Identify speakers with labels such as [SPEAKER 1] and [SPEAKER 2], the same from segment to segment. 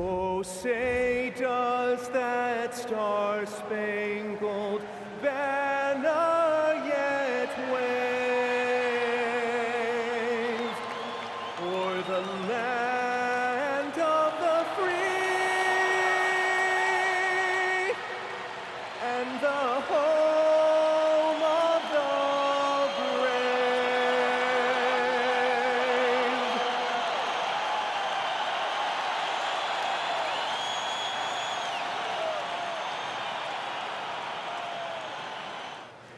[SPEAKER 1] Oh, say does that star-spangled banner yet wave o'er the land of the free and the home of the brave?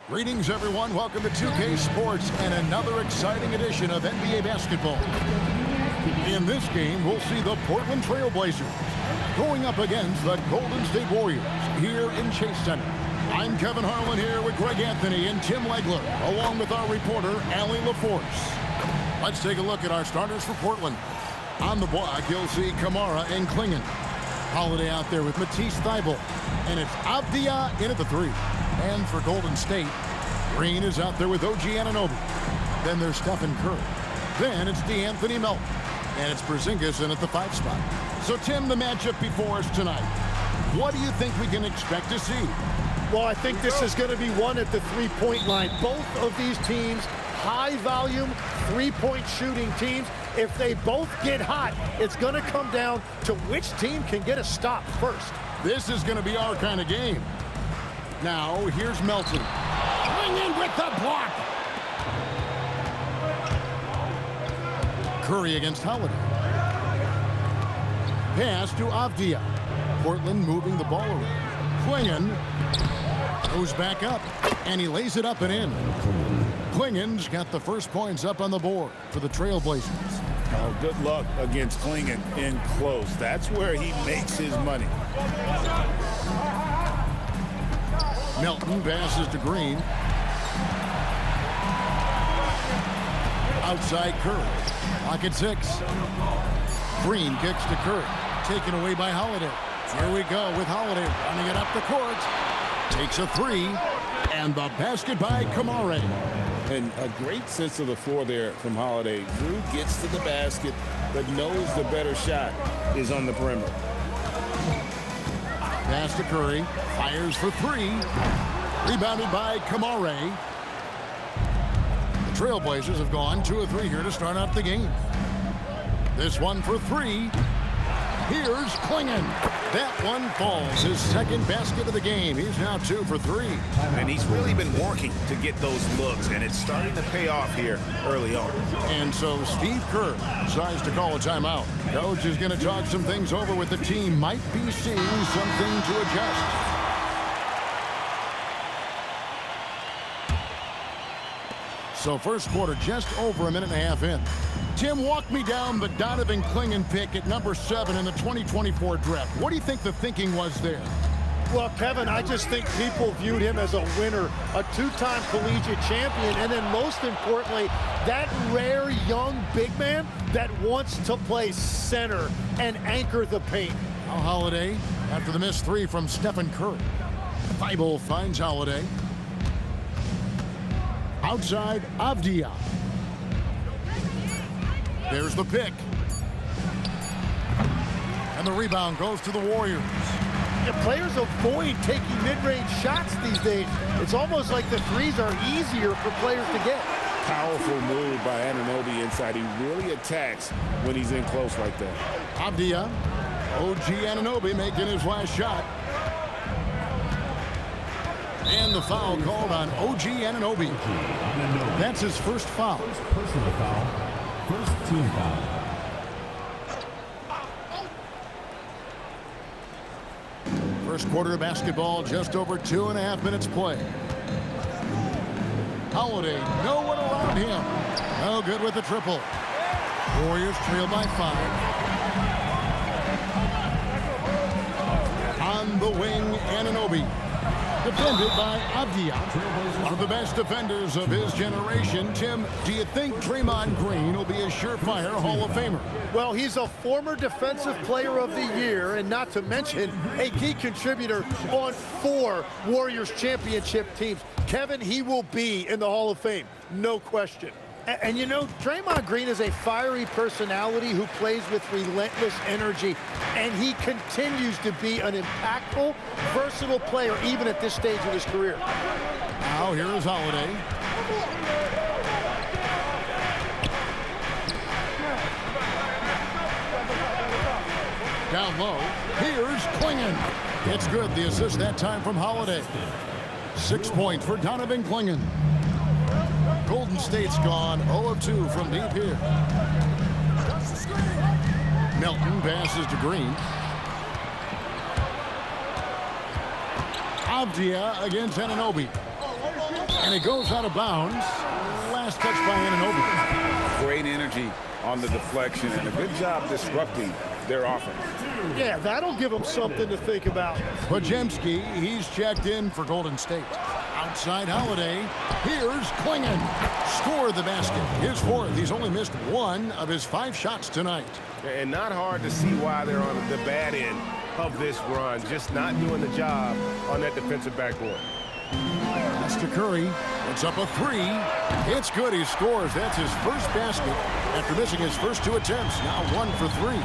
[SPEAKER 2] Greetings, everyone. Welcome to 2K Sports and another exciting edition of NBA basketball. In this game, we'll see the Portland Trail Blazers going up against the Golden State Warriors here in Chase Center. I'm Kevin Harlan here with Greg Anthony and Tim Legler, along with our reporter, Allie LaForce. Let's take a look at our starters for Portland. On the block, you'll see Kamara and Klingon. Holiday out there with Matisse Thybulle. And it's Avdia in at the 3. And for Golden State, Green is out there with OG Anunoby. Then there's Stephen Curry. Then it's DeAnthony Melton. And it's Porzingis in at the 5 spot. So, Tim, the matchup before us tonight. What do you think we can expect to see?
[SPEAKER 3] Well, I think this is going to be one at the three-point line. Both of these teams, high-volume, three-point shooting teams. If they both get hot, it's going to come down to which team can get a stop first.
[SPEAKER 2] This is going to be our kind of game. Now, here's Melton. Coming in with the block. Curry against Holiday. Pass to Avdia. Portland moving the ball around. Klingon goes back up, and he lays it up and in. Klingon's got the first points up on the board for the Trailblazers.
[SPEAKER 4] Oh, good luck against Klingon in close. That's where he makes his money.
[SPEAKER 2] Melton passes to Green. Outside Curry. Lock at 6. Green kicks to Curry. Taken away by Holiday. Here we go with Holiday running it up the court. Takes a 3. And the basket by Kamara.
[SPEAKER 4] And a great sense of the floor there from Holiday. Drew gets to the basket, but knows the better shot is on the perimeter.
[SPEAKER 2] Pass to Curry. Fires for 3. Rebounded by Kamara. The Trailblazers have gone 2 of 3 here to start out the game. This one for 3. Here's Klingon. That one falls. His second basket of the game. He's now 2 for 3.
[SPEAKER 4] And he's really been working to get those looks, and it's starting to pay off here early on.
[SPEAKER 2] And so Steve Kerr decides to call a timeout. Coach is going to talk some things over with the team. Might be seeing something to adjust. So first quarter just over a minute and a half in. Tim, walk me down the Donovan Klingon pick at number 7 in the 2024 draft. What do you think the thinking was there?
[SPEAKER 3] Well, Kevin, I just think people viewed him as a winner, a 2-time collegiate champion, and then most importantly, that rare young big man that wants to play center and anchor the paint.
[SPEAKER 2] Now Holiday after the missed 3 from Stephen Curry. Thybulle finds Holiday. Outside, Avdia. There's the pick. And the rebound goes to the Warriors.
[SPEAKER 3] The players avoid taking mid-range shots these days. It's almost like the threes are easier for players to get.
[SPEAKER 4] Powerful move by Anunoby inside. He really attacks when he's in close like that.
[SPEAKER 2] Avdia. OG Anunoby making his last shot. And the foul called on OG Anunoby. That's his first foul.
[SPEAKER 5] Personal foul. First team foul.
[SPEAKER 2] First quarter of basketball, just over 2.5 minutes play. Holiday, no one around him. No good with the triple. Warriors trail by 5. On the wing, Anunoby. Defended by Avdia. One of the best defenders of his generation. Tim, do you think Draymond Green will be a surefire Hall of Famer?
[SPEAKER 3] Well, he's a former Defensive Player of the Year, and not to mention a key contributor on 4 Warriors championship teams. Kevin, he will be in the Hall of Fame, no question. And you know, Draymond Green is a fiery personality who plays with relentless energy, and he continues to be an impactful, versatile player even at this stage of his career.
[SPEAKER 2] Now here is Holiday. Down low, here's Clingan. It's good, the assist that time from Holiday. 6 points for Donovan Clingan. Golden State's gone 0 of 2 from deep here. Melton passes to Green. Avdia against Anunoby. And it goes out of bounds. Last touch by Anunoby.
[SPEAKER 4] Great energy on the deflection and a good job disrupting their offense.
[SPEAKER 3] Yeah, that'll give them something to think about.
[SPEAKER 2] Podziemski, he's checked in for Golden State. Outside Holiday, here's Clingan. Score the basket. His fourth. He's only missed 1 of his 5 shots tonight.
[SPEAKER 1] And not hard to see why they're on the bad end of this run. Just not doing the job on that defensive backboard.
[SPEAKER 2] That's to Curry. It's up a 3. It's good. He scores. That's his first basket after missing his first 2 attempts. Now 1 for 3.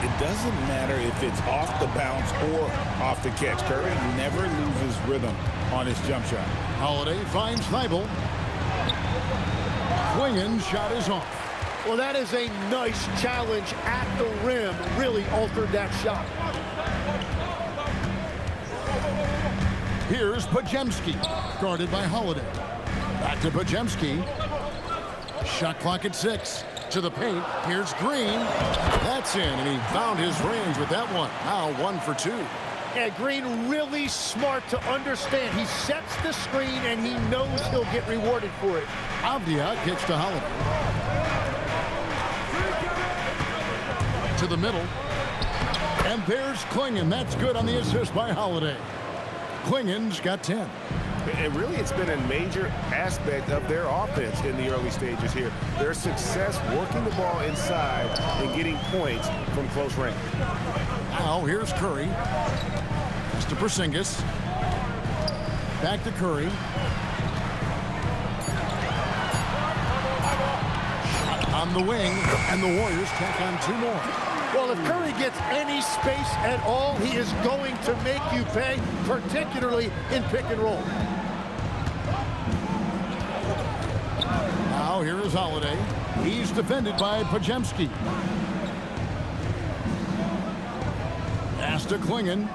[SPEAKER 4] It doesn't matter if it's off the bounce or off the catch. Curry never loses rhythm on his jump shot.
[SPEAKER 2] Holiday finds Thibault. Clingan's shot is off.
[SPEAKER 3] Well, that is a nice challenge at the rim. Really altered that shot.
[SPEAKER 2] Here's Podziemski, guarded by Holiday. Back to Podziemski. Shot clock at 6. To the paint. Here's Green. That's in, and he found his range with that one. Now 1 for 2.
[SPEAKER 3] Yeah, Green really smart to understand. He sets the screen, and he knows he'll get rewarded for it.
[SPEAKER 2] Avdia kicks to Holiday. To the middle. And there's Clingan. That's good on the assist by Holiday. Clingan's got 10.
[SPEAKER 1] And really, it's been a major aspect of their offense in the early stages here. Their success working the ball inside and getting points from close range.
[SPEAKER 2] Now, here's Curry. That's to Porzingis. Back to Curry. Shot on the wing, and the Warriors tack on 2 more.
[SPEAKER 3] Well, if Curry gets any space at all, he is going to make you pay, particularly in pick and roll.
[SPEAKER 2] Now here is Holiday. He's defended by Podziemski. Pass to Clingan.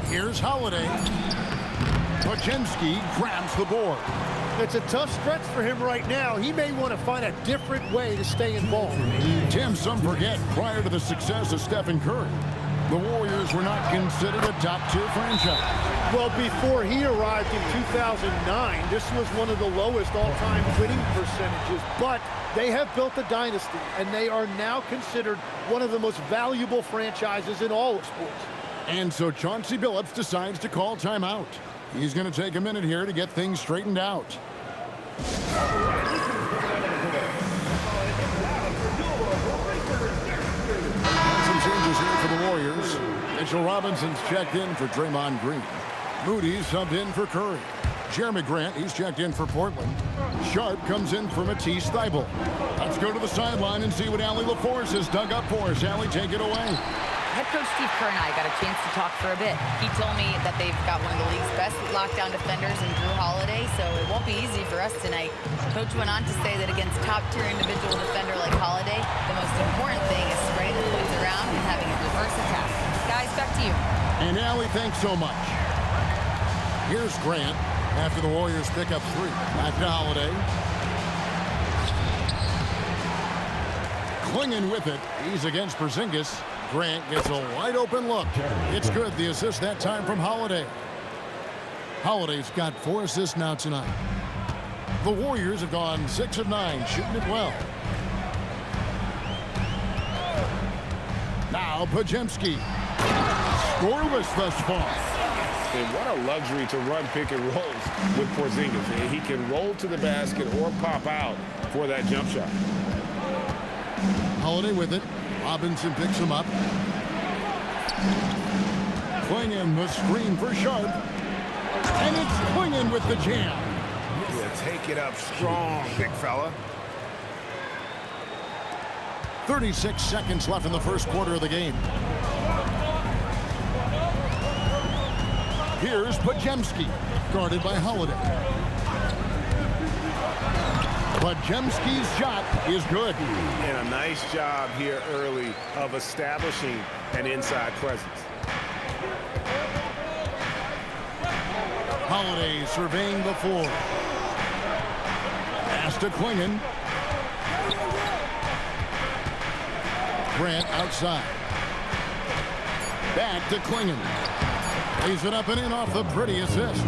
[SPEAKER 2] Here's Holiday. Podziemski grabs the board.
[SPEAKER 3] It's a tough stretch for him right now. He may want to find a different way to stay involved.
[SPEAKER 2] Tim, some forget, prior to the success of Stephen Curry, the Warriors were not considered a top-tier franchise.
[SPEAKER 3] Well, before he arrived in 2009, this was one of the lowest all-time winning percentages. But they have built a dynasty, and they are now considered one of the most valuable franchises in all of sports.
[SPEAKER 2] And so Chauncey Billups decides to call timeout. He's going to take a minute here to get things straightened out. Some changes here for the Warriors. Mitchell Robinson's checked in for Draymond Green. Moody's subbed in for Curry. Jeremy Grant, he's checked in for Portland. Sharp comes in for Matisse Thybulle. Let's go to the sideline and see what Allie LaForce has dug up for us. Allie, take it away.
[SPEAKER 6] Head coach Steve Kerr and I got a chance to talk for a bit. He told me that they've got one of the league's best lockdown defenders in Drew Holiday, so it won't be easy for us tonight. Coach went on to say that against top-tier individual defender like Holiday, the most important thing is spreading the points around and having a diverse attack. Guys, back to you.
[SPEAKER 2] And Allie, thanks so much. Here's Grant after the Warriors pick up 3. Back to Holiday. Clingan with it. He's against Porzingis. Grant gets a wide open look. It's good. The assist that time from Holiday. Holiday's got 4 assists now tonight. The Warriors have gone 6 of 9, shooting it well. Now Podziemski. Scoreless thus far.
[SPEAKER 4] And what a luxury to run pick and rolls with Porzingis. He can roll to the basket or pop out for that jump shot.
[SPEAKER 2] Holiday with it. Robinson picks him up. Clingan the screen for Sharp. And it's Clingan with the jam.
[SPEAKER 4] Yeah,
[SPEAKER 1] take it up strong, big fella.
[SPEAKER 2] 36 seconds left in the first quarter of the game. Here's Podziemski, guarded by Holiday. Podziemski's shot is good.
[SPEAKER 1] And a nice job here early of establishing an inside presence.
[SPEAKER 2] Holiday surveying the floor. Pass to Klingon. Grant outside. Back to Klingon. Lays it up and in off the pretty assist.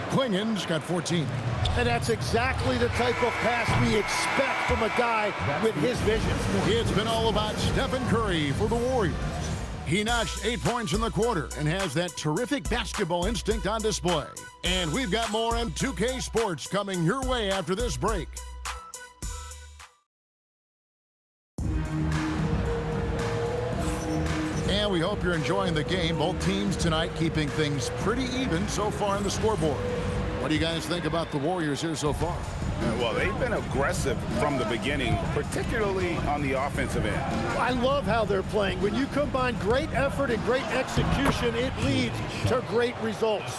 [SPEAKER 2] Klingon's got 14.
[SPEAKER 3] And that's exactly the type of pass we expect from a guy with his vision.
[SPEAKER 2] It's been all about Stephen Curry for the Warriors. He notched 8 points in the quarter and has that terrific basketball instinct on display. And we've got more on 2K Sports coming your way after this break. And we hope you're enjoying the game. Both teams tonight keeping things pretty even so far on the scoreboard. What do you guys think about the Warriors here so far?
[SPEAKER 4] Well, they've been aggressive from the beginning, particularly on the offensive end.
[SPEAKER 3] I love how they're playing. When you combine great effort and great execution, it leads to great results.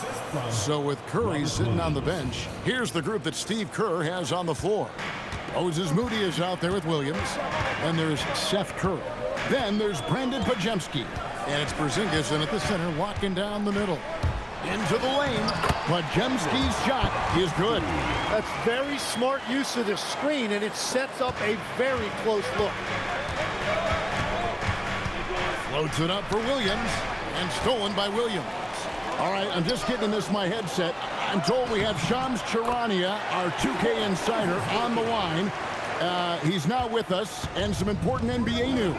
[SPEAKER 2] So with Curry sitting on the bench, here's the group that Steve Kerr has on the floor. Moses Moody is out there with Williams. And there's Seth Curry. Then there's Brandon Podziemski. And it's Porzingis in at the center, walking down the middle. Into the lane. Podziemski's shot is good.
[SPEAKER 3] That's very smart use of the screen, and it sets up a very close look.
[SPEAKER 2] Floats it up for Williams, and stolen by Williams. All right, I'm just getting this in my headset. I'm told we have Shams Charania, our 2K insider, on the line. He's now with us, and some important NBA news.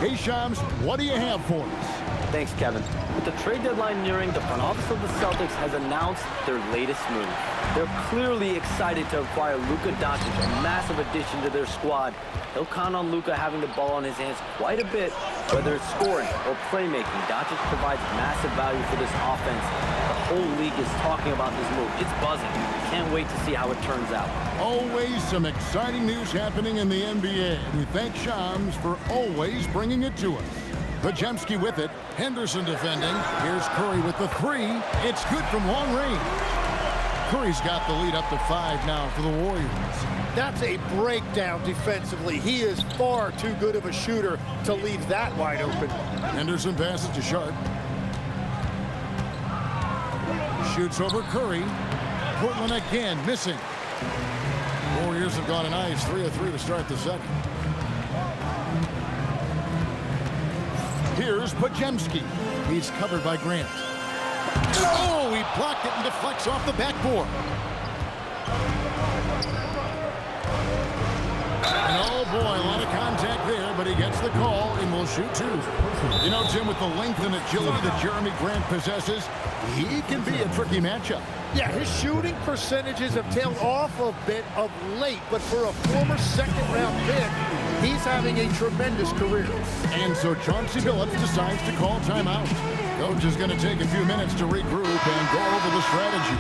[SPEAKER 2] Hey, Shams, what do you have for us?
[SPEAKER 7] Thanks, Kevin. With the trade deadline nearing, the front office of the Celtics has announced their latest move. They're clearly excited to acquire Luka Doncic, a massive addition to their squad. They'll count on Luka having the ball in his hands quite a bit, whether it's scoring or playmaking. Doncic provides massive value for this offense. The whole league is talking about this move. It's buzzing. Can't wait to see how it turns out.
[SPEAKER 2] Always some exciting news happening in the NBA. We thank Shams for always bringing it to us. Podziemski with it. Henderson defending. Here's Curry with the three. It's good from long range. Curry's got the lead up to 5 now for the Warriors.
[SPEAKER 3] That's a breakdown defensively. He is far too good of a shooter to leave that wide open.
[SPEAKER 2] Henderson passes to Sharp. Shoots over Curry. Portland again missing. Warriors have gone a nice 3 of 3 to start the second. Here's Podziemski. He's covered by Grant. Oh, he blocked it and deflects off the backboard. And oh boy, a lot of contact there, but he gets the call and will shoot 2. You know, Jim, with the length and agility that Jeremy Grant possesses, he can be a tricky matchup.
[SPEAKER 3] Yeah, his shooting percentages have tailed off a bit of late, but for a former second-round pick, he's having a tremendous career.
[SPEAKER 2] And so Chauncey Billups decides to call timeout. Coach is going to take a few minutes to regroup and go over the strategy.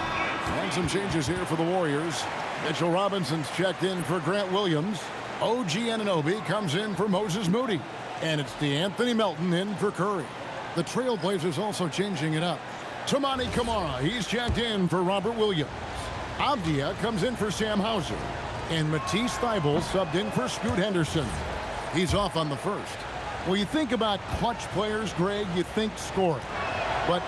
[SPEAKER 2] And some changes here for the Warriors. Mitchell Robinson's checked in for Grant Williams. OG Anunoby comes in for Moses Moody. And it's DeAnthony Melton in for Curry. The Trailblazers also changing it up. Toumani Camara, he's checked in for Robert Williams. Avdia comes in for Sam Hauser. And Matisse Thybulle subbed in for Scoot Henderson. He's off on the first. Well, you think about clutch players, Greg, you think scoring. But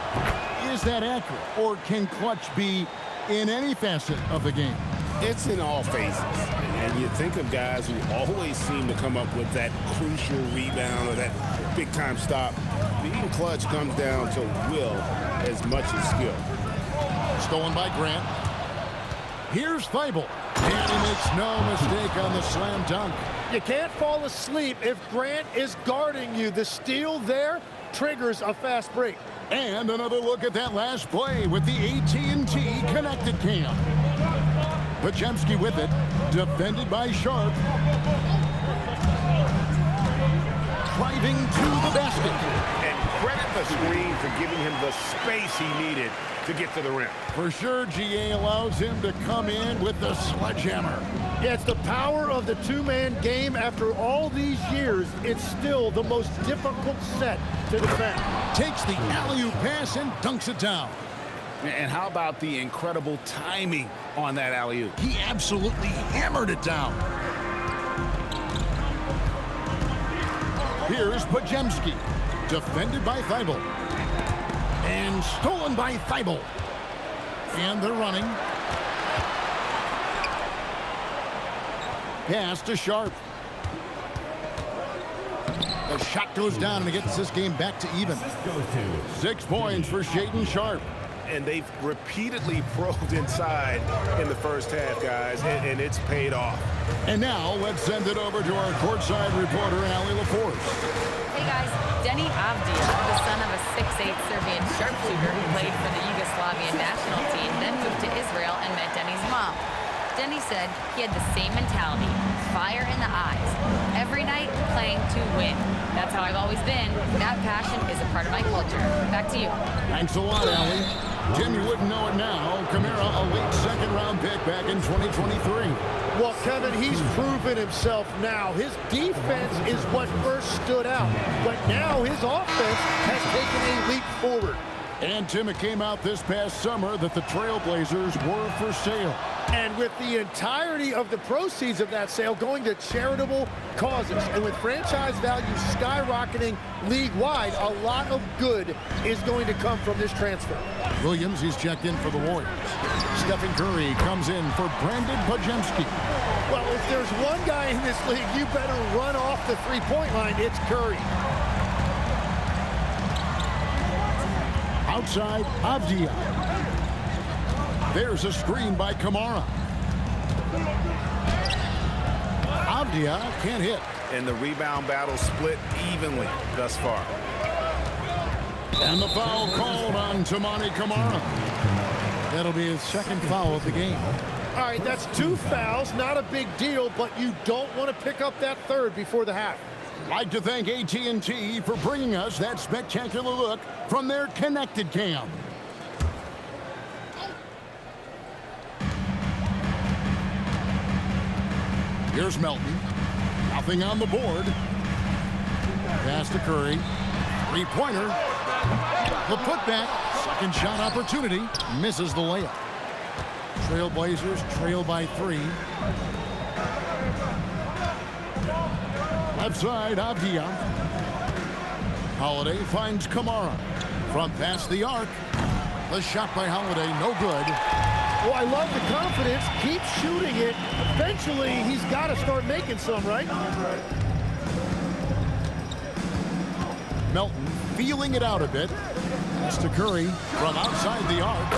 [SPEAKER 2] is that accurate? Or can clutch be in any facet of the game?
[SPEAKER 4] It's in all phases. And you think of guys who always seem to come up with that crucial rebound or that big-time stop. Being clutch comes down to will as much as skill.
[SPEAKER 2] Stolen by Grant. Here's Thybulle. And he makes no mistake on the slam dunk.
[SPEAKER 3] You can't fall asleep if Grant is guarding you. The steal there triggers a fast break.
[SPEAKER 2] And another look at that last play with the AT&T connected cam. Podziemski with it, defended by Sharp. driving to the basket.
[SPEAKER 1] And credit the screen for giving him the space he needed to get to the rim.
[SPEAKER 2] For sure, GA allows him to come in with the sledgehammer.
[SPEAKER 3] Yeah, it's the power of the two-man game. After all these years, it's still the most difficult set to defend.
[SPEAKER 2] Takes the alley-oop pass and dunks it down.
[SPEAKER 4] And how about the incredible timing on that alley-oop?
[SPEAKER 2] He absolutely hammered it down. Here's Podziemski, defended by Thibault. And stolen by Thibault. And they're running. Pass to Sharp. The shot goes down and it gets this game back to even. 6 points for Shaedon Sharp.
[SPEAKER 1] And they've repeatedly probed inside in the first half, guys, and it's paid off.
[SPEAKER 2] And now let's send it over to our courtside reporter, Allie LaForce.
[SPEAKER 6] Hey guys, Denny Avdia, the son of a 6'8 Serbian sharpshooter who played for the Yugoslavian national team, then moved to Israel and met Denny's mom. Denny said he had the same mentality, fire in the eyes. Every night, playing to win. That's how I've always been. That passion is a part of my culture. Back to you.
[SPEAKER 2] Thanks a lot, Allie. Jim, you wouldn't know it now. Kamara, a late second-round pick back in 2023.
[SPEAKER 3] Well, Kevin, he's proven himself now. His defense is what first stood out, but now his offense has taken a leap forward.
[SPEAKER 2] And Tim, it came out this past summer that the Trailblazers were for sale.
[SPEAKER 3] And with the entirety of the proceeds of that sale going to charitable causes, and with franchise value skyrocketing league-wide, a lot of good is going to come from this transfer.
[SPEAKER 2] Williams, he's checked in for the Warriors. Stephen Curry comes in for Brandon Podziemski.
[SPEAKER 3] Well, if there's one guy in this league, you better run off the three-point line, it's Curry.
[SPEAKER 2] Outside, Avdia. There's a screen by Kamara. Avdia can't hit.
[SPEAKER 1] And the rebound battle split evenly thus far.
[SPEAKER 2] And the foul called on Toumani Kamara. That'll be his second foul of the game.
[SPEAKER 3] All right, that's 2 fouls, not a big deal, but you don't want to pick up that third before the half.
[SPEAKER 2] Like to thank AT&T for bringing us that spectacular look from their Connected Cam. Here's Melton. Nothing on the board. Pass to Curry. Three-pointer. The putback. Second shot opportunity. Misses the layup. Trailblazers trail by 3. Left side, Avdia. Holiday finds Kamara. From past the arc. The shot by Holiday, no good.
[SPEAKER 3] Well, I love the confidence. Keep shooting it. Eventually, he's got to start making some, right?
[SPEAKER 2] Melton feeling it out a bit. Pass to Curry from outside the arc.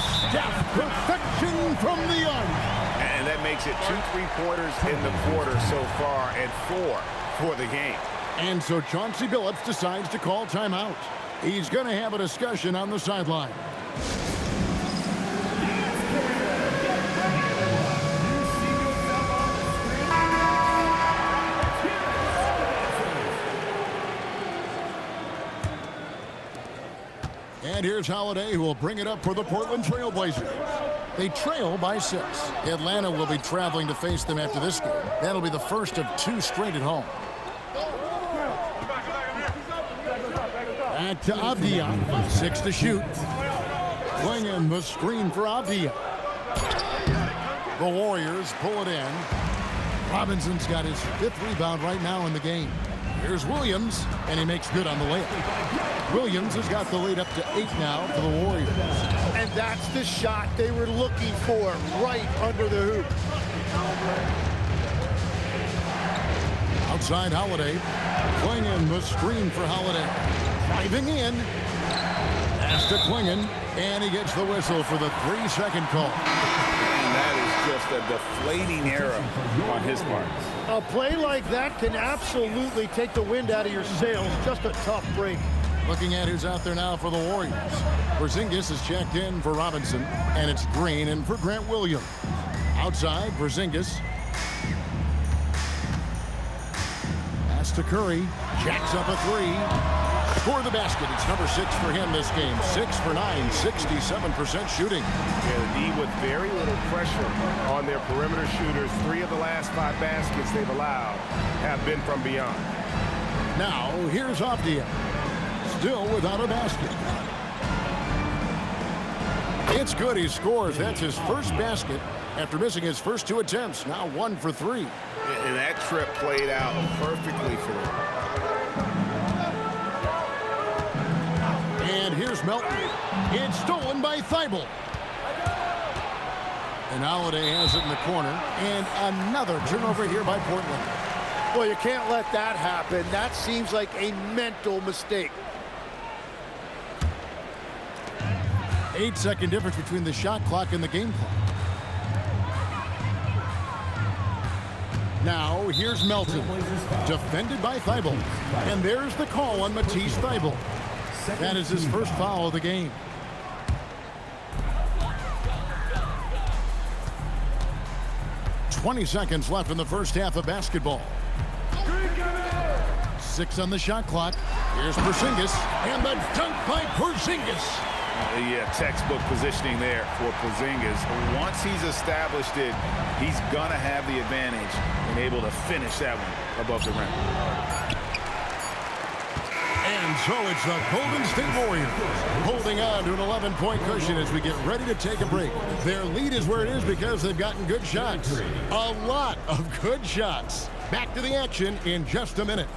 [SPEAKER 2] Steph, perfection from the arc.
[SPEAKER 1] And that makes it 2 3-pointers in the quarter so far and 4 for the game.
[SPEAKER 2] And so Chauncey Billups decides to call timeout. He's going to have a discussion on the sideline. And here's Holiday, who will bring it up for the Portland Trailblazers. They trail by 6. Atlanta will be traveling to face them after this game. That'll be the first of 2 straight at home. Back to Avdia. 6 to shoot. Swinging the screen for Avdia. The Warriors pull it in. Robinson's got his 5th rebound right now in the game. Here's Williams, and he makes good on the layup. Williams has got the lead up to 8 now for the Warriors.
[SPEAKER 3] And that's the shot they were looking for, right under the hoop.
[SPEAKER 2] Outside Holiday, Clingan the screen for Holiday. Driving in. Pass to Clingan, and he gets the whistle for the 3-second call.
[SPEAKER 4] And that is just a deflating error on his part.
[SPEAKER 3] A play like that can absolutely take the wind out of your sails. Just a tough break.
[SPEAKER 2] Looking at who's out there now for the Warriors. Porzingis is checked in for Robinson, and it's Green in for Grant Williams. Outside, Porzingis. Pass to Curry. Jacks up a three. For the basket, it's number 6 for him this game. 6 for 9, 67% shooting.
[SPEAKER 1] Yeah, the D with very little pressure on their perimeter shooters. 3 of the last 5 baskets they've allowed have been from beyond.
[SPEAKER 2] Now, here's Avdia. Still without a basket. It's good. He scores. That's his first basket after missing his first 2 attempts. Now 1 for 3.
[SPEAKER 4] And that trip played out perfectly for him.
[SPEAKER 2] And here's Melton. It's stolen by Thibault. And Holiday has it in the corner. And another turnover here by Portland.
[SPEAKER 3] Well, you can't let that happen. That seems like a mental mistake.
[SPEAKER 2] 8-second difference between the shot clock and the game clock. Now, here's Melton. Defended by Thibault. And there's the call on Matisse Thibault. That is his first foul of the game. "20 seconds left in the first half of basketball. 6 on the shot clock. Here's Porzingis. And the dunk by Porzingis.
[SPEAKER 8] Yeah, textbook positioning there for Porzingis. Once he's established it, he's going to have the advantage and able to finish that one above the rim.
[SPEAKER 2] And so it's the Golden State Warriors holding on to an 11-point cushion as we get ready to take a break. Their lead is where it is because they've gotten good shots. A lot of good shots. Back to the action in just a minute.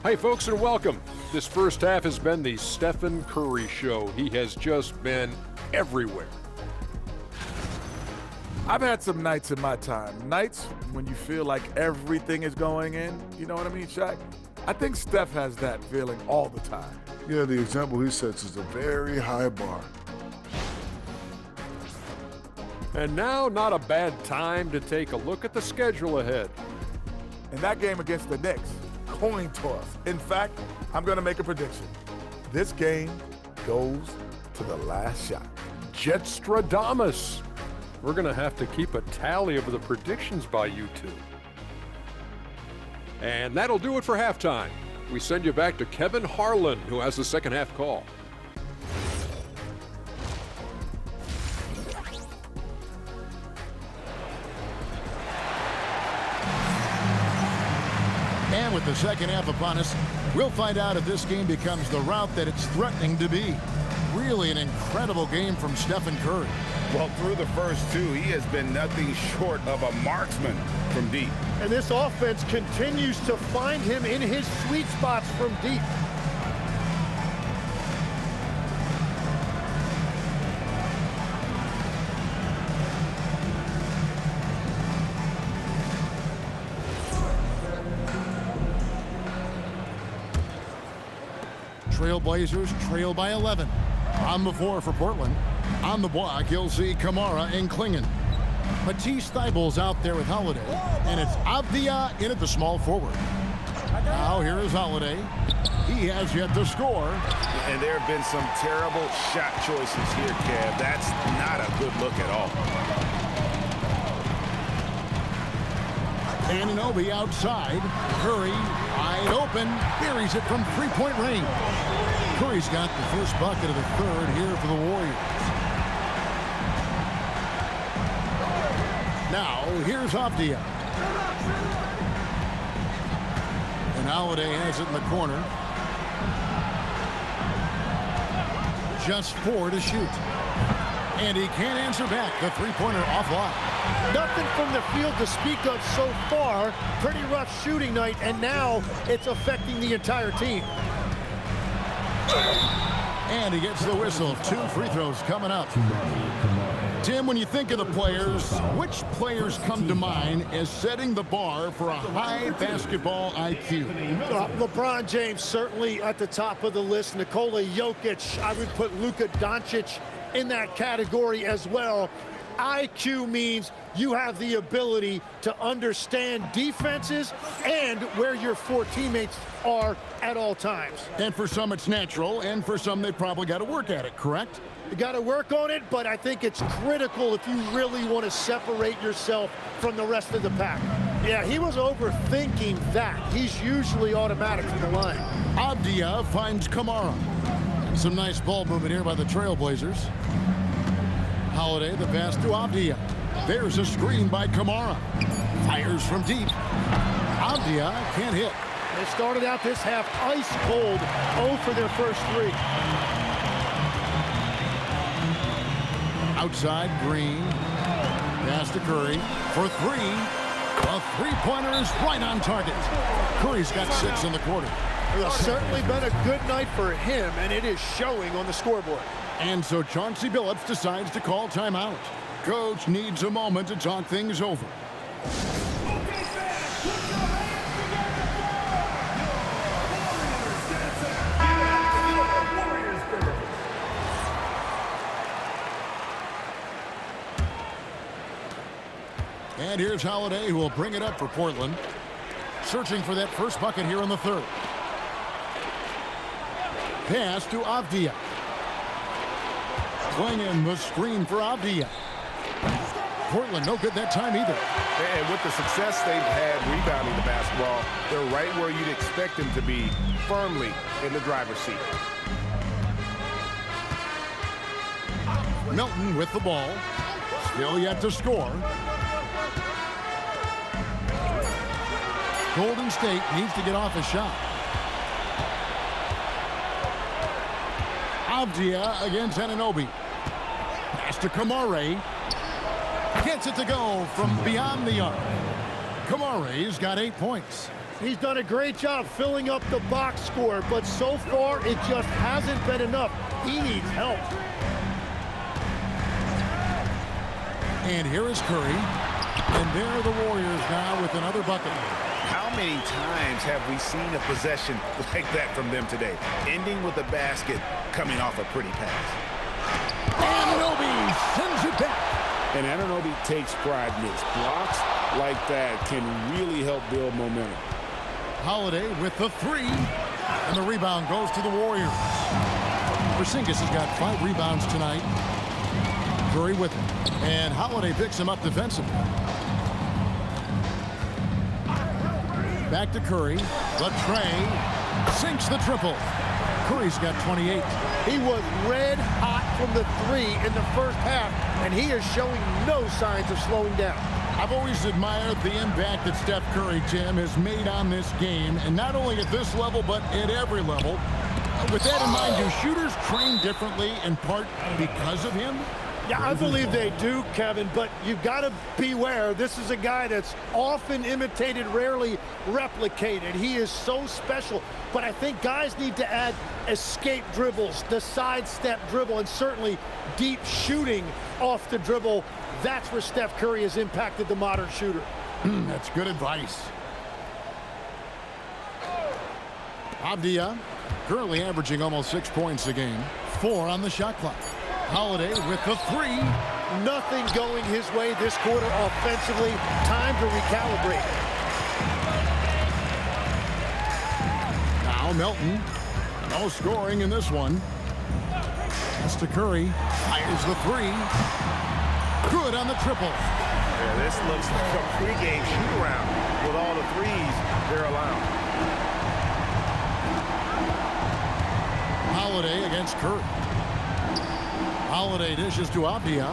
[SPEAKER 9] Hey folks, and welcome. This first half has been the Stephen Curry show. He has just been everywhere.
[SPEAKER 10] I've had some nights in my time. Nights when you feel like everything is going in. You know what I mean, Shaq? I think Steph has that feeling all the time.
[SPEAKER 11] Yeah, the example he sets is a very high bar.
[SPEAKER 9] And now, not a bad time to take a look at the schedule ahead.
[SPEAKER 10] In that game against the Knicks, coin toss. In fact, I'm going to make a prediction. This game goes to the last shot.
[SPEAKER 9] Jetstradamus. We're going to have to keep a tally of the predictions by you two. And that'll do it for halftime. We send you back to Kevin Harlan, who has the second half call.
[SPEAKER 2] And with the second half upon us, we'll find out if this game becomes the route that it's threatening to be. Really an incredible game from Stephen Curry.
[SPEAKER 8] Well, through the first 2, he has been nothing short of a marksman from deep.
[SPEAKER 3] And this offense continues to find him in his sweet spots from deep.
[SPEAKER 2] Trailblazers trail by 11. On the floor for Portland. On the block, you'll see Kamara and Klingon. Matisse Thybulle's out there with Holiday. And it's Avdia in at the small forward. Now here is Holiday. He has yet to score.
[SPEAKER 1] And there have been some terrible shot choices here, Kev. That's not a good look at all.
[SPEAKER 2] Anunoby outside. Curry wide open. Buries it from three-point range. Curry's got the first bucket of the third here for the Warriors. Now, here's Avdia. And Holiday has it in the corner. Just 4 to shoot. And he can't answer back. The three-pointer offline.
[SPEAKER 3] Nothing from the field to speak of so far. Pretty rough shooting night, and now it's affecting the entire team.
[SPEAKER 2] And he gets the whistle. 2 free throws coming up. Tim, when you think of the players, which players come to mind as setting the bar for a high basketball IQ?
[SPEAKER 3] LeBron James certainly at the top of the list. Nikola Jokic, I would put Luka Doncic in that category as well. IQ means you have the ability to understand defenses and where your 4 teammates are at all times.
[SPEAKER 2] And for some, it's natural, and for some, they probably got to work at it, correct?
[SPEAKER 3] You got to work on it, but I think it's critical if you really want to separate yourself from the rest of the pack. Yeah, he was overthinking that. He's usually automatic from the line.
[SPEAKER 2] Avdia finds Kamara. Some nice ball movement here by the Trailblazers. Holiday, the pass to Avdia. There's a screen by Kamara. Fires from deep. Avdia can't hit.
[SPEAKER 3] They started out this half ice cold, 0 for their first 3.
[SPEAKER 2] Outside, Green. Pass to Curry for 3. A three-pointer is right on target. Curry's got 6 in the quarter.
[SPEAKER 3] It's certainly been a good night for him, and it is showing on the scoreboard.
[SPEAKER 2] And so Chauncey Billups decides to call timeout. Coach needs a moment to talk things over. And here's Holiday, who will bring it up for Portland. Searching for that first bucket here in the third. Pass to Avdia. Swinging the screen for Avdia. Portland no good that time either.
[SPEAKER 1] And with the success they've had rebounding the basketball, they're right where you'd expect them to be, firmly in the driver's seat.
[SPEAKER 2] Melton with the ball. Still yet to score. Golden State needs to get off a shot. Avdia against Anunoby. Pass to Kamara. Gets it to go from beyond the arc. Kamara's got 8 points.
[SPEAKER 3] He's done a great job filling up the box score, but so far it just hasn't been enough. He needs help.
[SPEAKER 2] And here is Curry. And there are the Warriors now with another bucket.
[SPEAKER 4] How many times have we seen a possession like that from them today? Ending with a basket, coming off a pretty pass.
[SPEAKER 2] Anunoby sends it back.
[SPEAKER 4] And Anunoby takes pride in this. Blocks like that can really help build momentum.
[SPEAKER 2] Holiday with the 3. And the rebound goes to the Warriors. Porzingis has got 5 rebounds tonight. Curry with it. And Holiday picks him up defensively. Back to Curry. The tray. Sinks the triple. Curry's got 28.
[SPEAKER 3] He was red hot from the 3 in the first half, and he is showing no signs of slowing down.
[SPEAKER 2] I've always admired the impact that Steph Curry, Tim, has made on this game, and not only at this level, but at every level. With that in mind, do shooters train differently in part because of him?
[SPEAKER 3] Yeah, I believe they do, Kevin, but you've got to beware. This is a guy that's often imitated, rarely replicated. He is so special, but I think guys need to add escape dribbles, the sidestep dribble, and certainly deep shooting off the dribble. That's where Steph Curry has impacted the modern shooter.
[SPEAKER 2] That's good advice. Avdia currently averaging almost 6 points a game, 4 on the shot clock. Holiday with the 3.
[SPEAKER 3] Nothing going his way this quarter offensively. Time to recalibrate.
[SPEAKER 2] Now Melton. No scoring in this one. Pass to Curry. Fires the 3. Good on the triple.
[SPEAKER 1] Yeah, this looks like a pregame shoot-around with all the threes they're allowing.
[SPEAKER 2] Holiday against Curry. Holiday dishes to Avdia.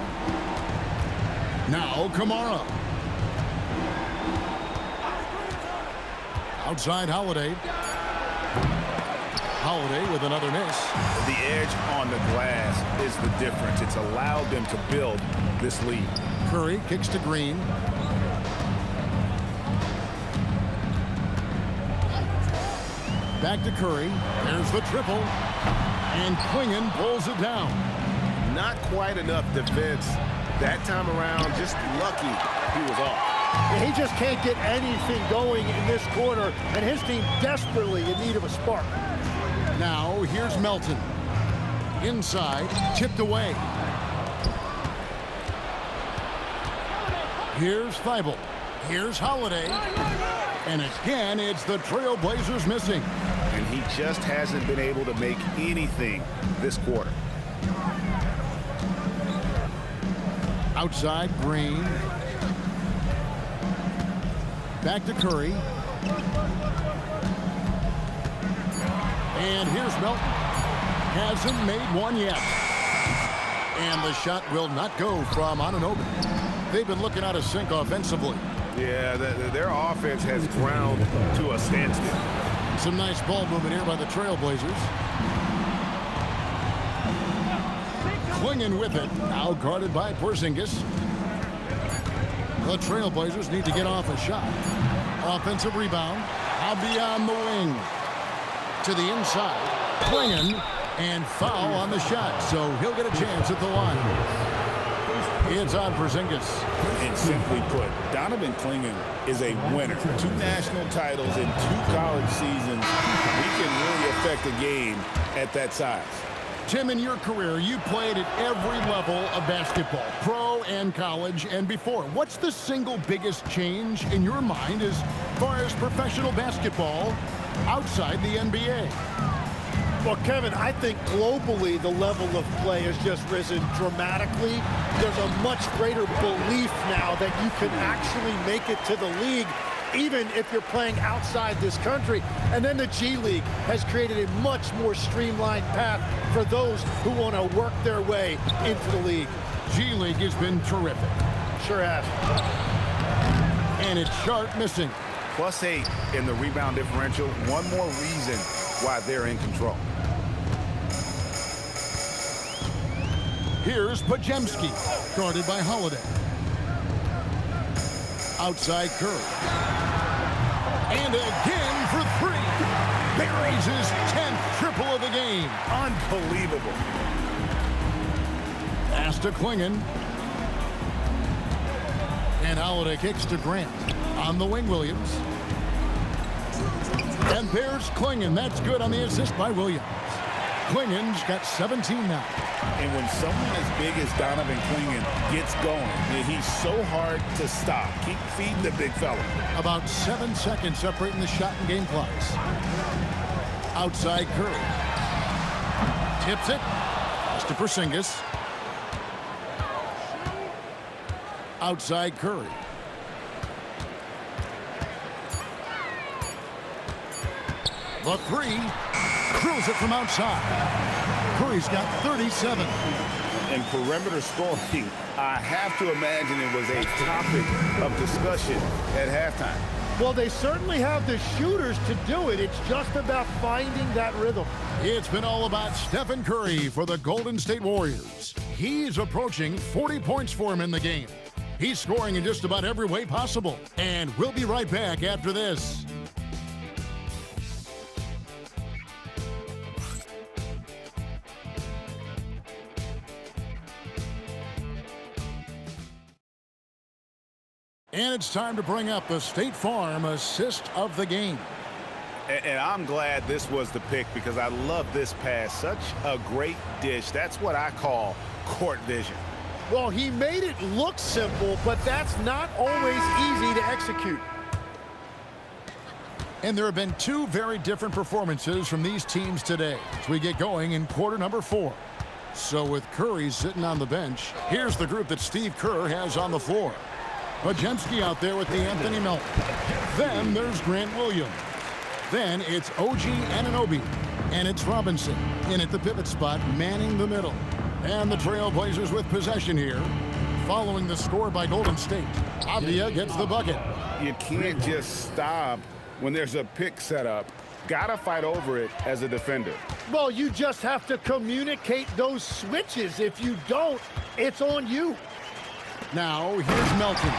[SPEAKER 2] Now Kamara. Outside Holiday. Holiday with another miss.
[SPEAKER 4] The edge on the glass is the difference. It's allowed them to build this lead.
[SPEAKER 2] Curry kicks to Green. Back to Curry. There's the triple. And Klingon pulls it down.
[SPEAKER 1] Not quite enough defense that time around. Just lucky he was off.
[SPEAKER 3] He just can't get anything going in this quarter, and his team desperately in need of a spark.
[SPEAKER 2] Now here's Melton. Inside, tipped away. Here's Thibault. Here's Holiday. And again, it's the Trailblazers missing.
[SPEAKER 4] And he just hasn't been able to make anything this quarter.
[SPEAKER 2] Outside, Green. Back to Curry. And here's Melton. Hasn't made one yet. And the shot will not go from Anunoby. They've been looking out of sync offensively.
[SPEAKER 1] Yeah, their offense has ground to a standstill.
[SPEAKER 2] Some nice ball movement here by the Trailblazers. Clingan with it. Now guarded by Porzingis. The Trailblazers need to get off a shot. Offensive rebound. Out beyond the wing. To the inside. Clingan. And foul on the shot. So he'll get a chance at the line. It's on Porzingis.
[SPEAKER 4] And simply put, Donovan Clingan is a winner. 2 national titles in 2 college seasons. He can really affect a game at that size.
[SPEAKER 2] Tim, in your career, you played at every level of basketball, pro and college and before. What's the single biggest change in your mind as far as professional basketball outside the NBA?
[SPEAKER 3] Well, Kevin, I think globally the level of play has just risen dramatically. There's a much greater belief now that you can actually make it to the league, even if you're playing outside this country. And then the G League has created a much more streamlined path for those who want to work their way into the league.
[SPEAKER 2] G League has been terrific.
[SPEAKER 3] Sure has.
[SPEAKER 2] And it's Sharp missing.
[SPEAKER 4] +8 in the rebound differential. One more reason why they're in control.
[SPEAKER 2] Here's Podziemski, guarded by Holiday. Outside Curry. And again for 3. Buries his 10th triple of the game.
[SPEAKER 4] Unbelievable.
[SPEAKER 2] Pass to Clingan. And Holiday kicks to Grant. On the wing, Williams. And there's Clingan. That's good on the assist by Williams. Clingan's got 17 now.
[SPEAKER 4] And when someone as big as Donovan Clingan gets going, he's so hard to stop. Keep feeding the big fella.
[SPEAKER 2] About 7 seconds separating the shot and game clocks. Outside Curry. Tips it. Pass to Porzingis. Outside Curry. The 3. Drills it from outside. Curry's got 37.
[SPEAKER 4] And perimeter scoring, I have to imagine it was a topic of discussion at halftime.
[SPEAKER 3] Well, they certainly have the shooters to do it. It's just about finding that rhythm.
[SPEAKER 2] It's been all about Stephen Curry for the Golden State Warriors. He's approaching 40 points for him in the game. He's scoring in just about every way possible. And we'll be right back after this. And it's time to bring up the State Farm assist of the game.
[SPEAKER 4] And I'm glad this was the pick because I love this pass. Such a great dish. That's what I call court vision.
[SPEAKER 3] Well, he made it look simple, but that's not always easy to execute.
[SPEAKER 2] And there have been 2 very different performances from these teams today as we get going in quarter number 4. So with Curry sitting on the bench, here's the group that Steve Kerr has on the floor. Podziemski out there with the Anthony Melton. Then there's Grant Williams. Then it's OG Anunoby. And it's Robinson in at the pivot spot, manning the middle. And the Trailblazers with possession here, following the score by Golden State. Avdia gets the bucket.
[SPEAKER 4] You can't just stop when there's a pick set up. Gotta fight over it as a defender.
[SPEAKER 3] Well, you just have to communicate those switches. If you don't, it's on you.
[SPEAKER 2] Now, here's Melton.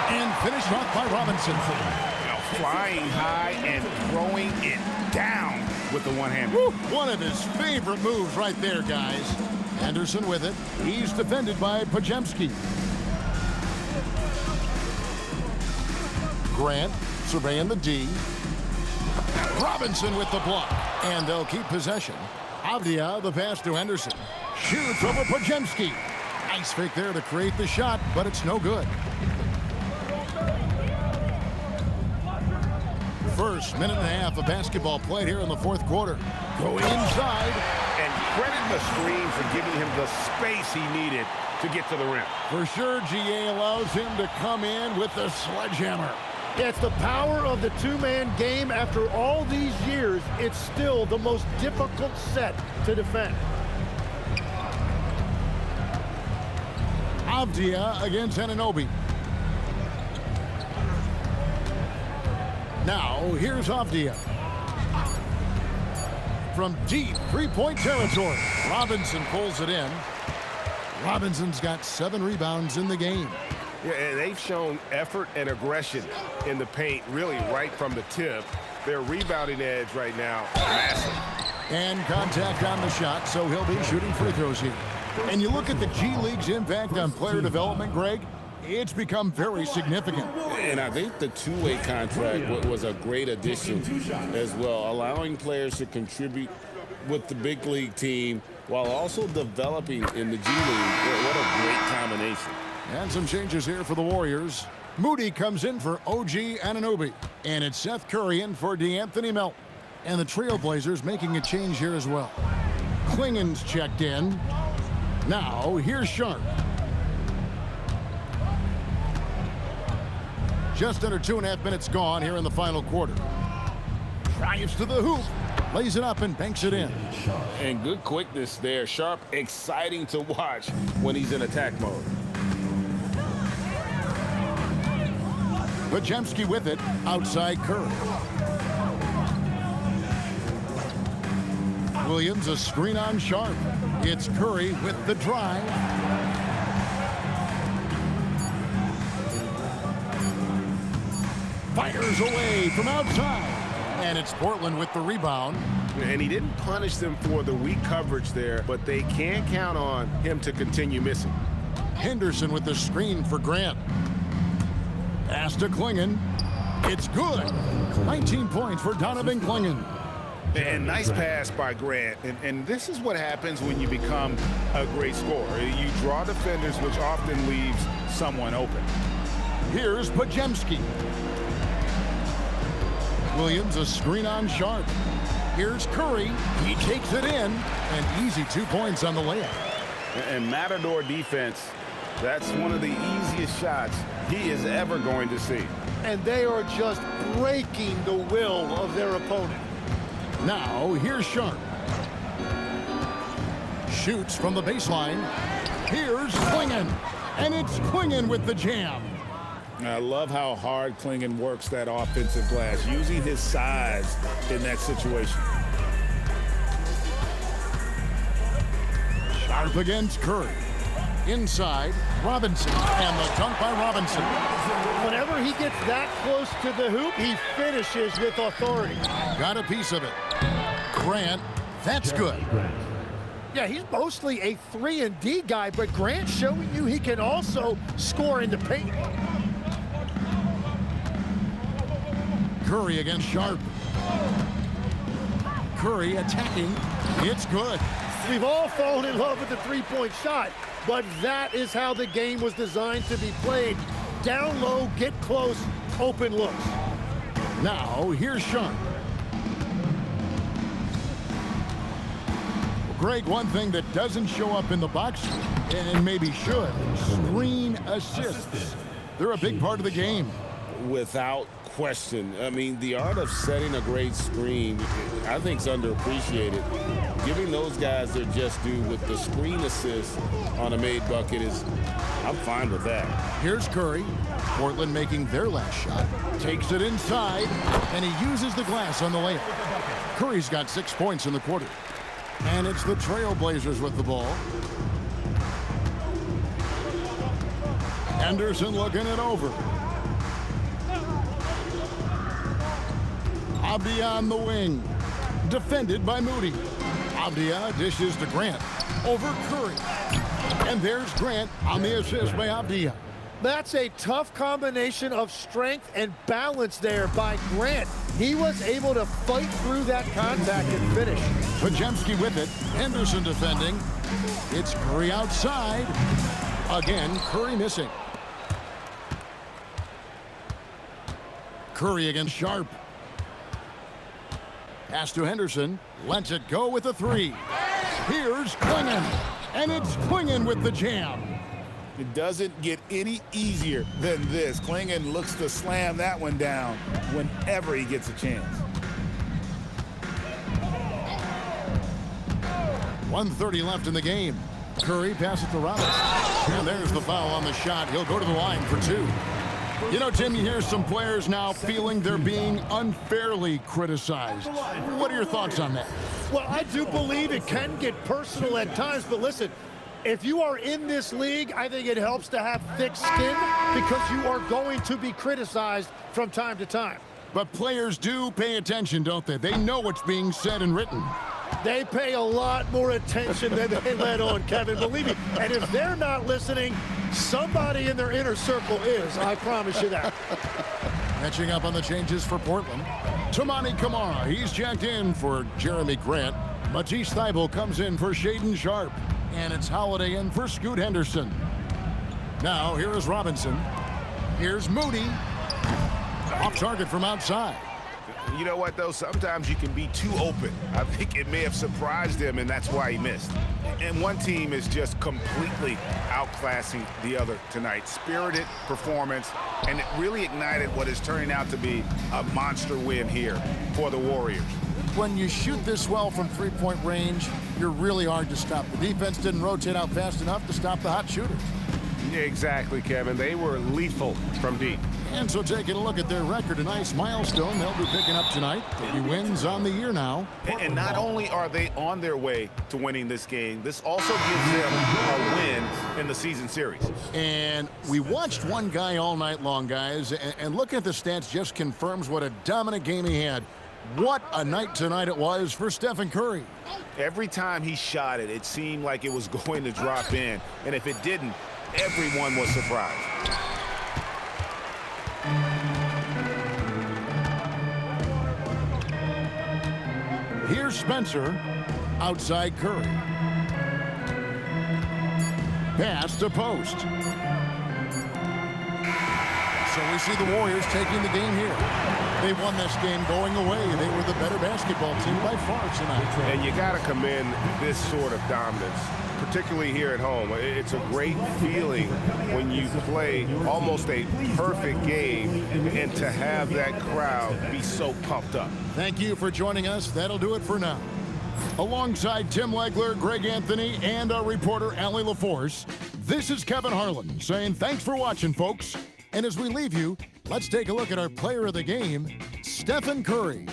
[SPEAKER 2] And finished off by Robinson.
[SPEAKER 4] Now flying high and throwing it down with the one-hand.
[SPEAKER 2] One of his favorite moves right there, guys. Anderson with it. He's defended by Podziemski. Grant surveying the D. Robinson with the block. And they'll keep possession. Avdia, the pass to Henderson. Shoots over Podziemski. Nice fake there to create the shot, but it's no good. First minute and a half of basketball played here in the fourth quarter. Go inside.
[SPEAKER 1] And credit the screen for giving him the space he needed to get to the rim.
[SPEAKER 2] For sure, GA allows him to come in with the sledgehammer.
[SPEAKER 3] Yeah, it's the power of the two-man game. After all these years, it's still the most difficult set to defend.
[SPEAKER 2] Avdia against Anunoby. Now, here's Avdia. From deep three-point territory, Robinson pulls it in. Robinson's got 7 rebounds in the game.
[SPEAKER 1] Yeah, and they've shown effort and aggression in the paint, really right from the tip. Their rebounding edge right now, massive.
[SPEAKER 2] And contact on the shot, so he'll be shooting free throws here. And you look at the G League's impact on player development, Greg, it's become very significant.
[SPEAKER 4] And I think the two-way contract was a great addition as well, allowing players to contribute with the big league team while also developing in the G League. What a great combination.
[SPEAKER 2] And some changes here for the Warriors. Moody comes in for OG Anunoby. And it's Seth Curry in for DeAnthony Melton. And the Trailblazers making a change here as well. Klingen's checked in. Now, here's Sharp. Just under 2.5 minutes gone here in the final quarter. Drives to the hoop. Lays it up and banks it in.
[SPEAKER 4] And good quickness there. Sharp, exciting to watch when he's in attack mode.
[SPEAKER 2] Podziemski with it, outside Curry. Williams, a screen on Sharp. It's Curry with the drive. Fires away from outside. And it's Portland with the rebound.
[SPEAKER 1] And he didn't punish them for the weak coverage there, but they can't count on him to continue missing.
[SPEAKER 2] Henderson with the screen for Grant. Pass to Klingen. It's good. 19 points for Donovan Klingen.
[SPEAKER 8] And nice pass by Grant. And this is what happens when you become a great scorer. You draw defenders, which often leaves someone open.
[SPEAKER 2] Here's Podziemski. Williams, a screen on Sharp. Here's Curry. He takes it in. And easy 2 points on the layup.
[SPEAKER 4] And Matador defense, that's one of the easiest shots he is ever going to see.
[SPEAKER 3] And they are just breaking the will of their opponent.
[SPEAKER 2] Now, here's Sharp. Shoots from the baseline. Here's Klingen. And it's Klingen with the jam.
[SPEAKER 8] I love how hard Klingen works that offensive glass, using his size in that situation.
[SPEAKER 2] Sharp against Curry. Inside, Robinson. And the dunk by Robinson.
[SPEAKER 3] Whenever he gets that close to the hoop, he finishes with authority.
[SPEAKER 2] Got a piece of it. Grant, that's good.
[SPEAKER 3] Yeah, he's mostly a 3-and-D guy, but Grant's showing you he can also score in the paint.
[SPEAKER 2] Curry against Sharp. Curry attacking. It's good.
[SPEAKER 3] We've all fallen in love with the three-point shot, but that is how the game was designed to be played. Down low, get close, open looks.
[SPEAKER 2] Now, here's Sharp. Greg, one thing that doesn't show up in the box, and maybe should, screen assists. They're a big part of the game.
[SPEAKER 4] Without question. I mean, the art of setting a great screen, I think, is underappreciated. Giving those guys their just due with the screen assist on a made bucket I'm fine with that.
[SPEAKER 2] Here's Curry. Portland making their last shot. Takes it inside, and he uses the glass on the layup. Curry's got 6 points in the quarter. And it's the Trailblazers with the ball. Henderson looking it over. Avdia on the wing. Defended by Moody. Avdia dishes to Grant. Over Curry. And there's Grant on the assist by Avdia.
[SPEAKER 3] That's a tough combination of strength and balance there by Grant. He was able to fight through that contact and finish.
[SPEAKER 2] Podziemski with it. Henderson defending. It's Curry outside. Again, Curry missing. Curry against Sharp. Pass to Henderson. Lets it go with a three. Here's Klingon. And it's Klingon with the jam.
[SPEAKER 4] It doesn't get any easier than this. Klingon looks to slam that one down whenever he gets a chance.
[SPEAKER 2] 1:30 left in the game. Curry passes to Robinson. And there's the foul on the shot. He'll go to the line for two. You know, Tim, you hear some players now feeling they're being unfairly criticized. What are your thoughts on that?
[SPEAKER 3] Well, I do believe it can get personal at times, but listen, if you are in this league, I think it helps to have thick skin because you are going to be criticized from time to time.
[SPEAKER 2] But players do pay attention, don't they? They know what's being said and written.
[SPEAKER 3] They pay a lot more attention than they let on, Kevin, believe me. And if they're not listening, somebody in their inner circle is. I promise you that.
[SPEAKER 2] Catching up on the changes for Portland. Toumani Camara, he's checked in for Jeremy Grant. Matisse Thybulle comes in for Shaedon Sharpe. And it's Holiday in for Scoot Henderson. Now, here is Robinson. Here's Moody. Off target from outside.
[SPEAKER 1] You know what, though? Sometimes you can be too open. I think it may have surprised him, and that's why he missed. And one team is just completely outclassing the other tonight. Spirited performance, and it really ignited what is turning out to be a monster win here for the Warriors.
[SPEAKER 2] When you shoot this well from three-point range, you're really hard to stop. The defense didn't rotate out fast enough to stop the hot shooters.
[SPEAKER 1] Yeah, exactly, Kevin. They were lethal from deep.
[SPEAKER 2] And so taking a look at their record, a nice milestone they'll be picking up tonight. 30 wins on the year now.
[SPEAKER 1] And not only are they on their way to winning this game, this also gives them a win in the season series.
[SPEAKER 2] And we watched one guy all night long, guys, and looking at the stats just confirms what a dominant game he had. What a night tonight it was for Stephen Curry.
[SPEAKER 1] Every time he shot it, it seemed like it was going to drop in. And if it didn't, everyone was surprised.
[SPEAKER 2] Here's Spencer, outside Curry. Pass to post. So we see the Warriors taking the game here. They won this game going away. They were the better basketball team by far tonight.
[SPEAKER 1] And you got to commend this sort of dominance, particularly here at home. It's a great feeling when you play almost a perfect game and to have that crowd be so pumped up.
[SPEAKER 2] Thank you for joining us. That'll do it for now. Alongside Tim Legler, Greg Anthony, and our reporter, Allie LaForce, this is Kevin Harlan saying thanks for watching, folks. And as we leave you, let's take a look at our player of the game, Stephen Curry.